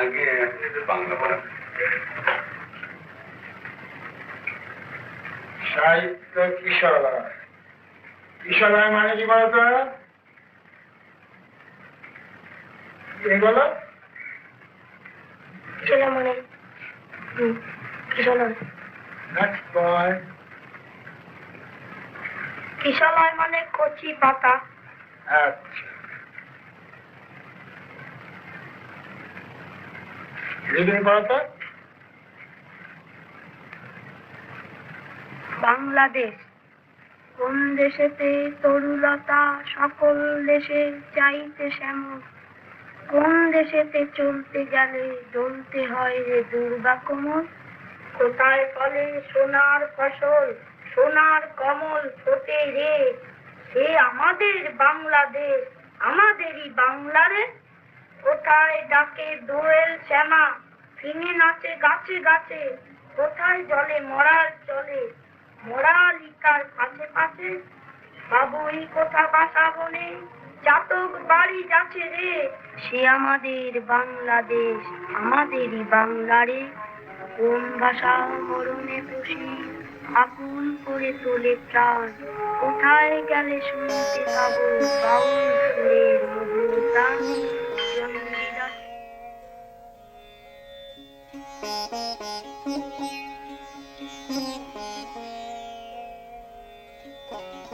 আগে বাংলা পড়া সাহিত্য কিশোরায়। কিশোরায় মানে কি বলতো? এগুলো কিশোরা মানে কিশোরায়। কিশোরায় মানে কচি পাতা। আচ্ছা, রিডিং করতো। বাংলাদেশ কোন দেশেতে তরুলতা সকল দেশে চাইতে শ্যামল, কোন দেশেতে চলতে গেলে জ্বলতে হয় রে দুর্গা কোমল, কোথায় ফলে সোনার ফসল সোনার কমল ফোটে রে, সে আমাদের বাংলাদেশ আমাদেরই বাংলারে, কোথায় ডাকে দোয়েল শ্যামা ফিঙে নাচে গাছে গাছে, কোথায় জলে মরার চলে মোরা লিকার পাশে পাশে, বাবুই কোথা বাসা বনে চাতক বাড়ি যাচ্ছে রে, সে আমাদের বাংলাদেশ আমাদেরই বাংলারে, কোন ভাষা মরণে বসি আকুল করে তোলে প্রাণ, কোথায় গেলে শুনতে পাবো বাউল সুরের মধুর গান। চন্দ্রিদাস।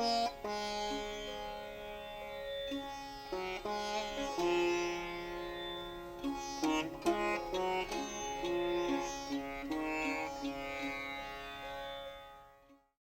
Thank you.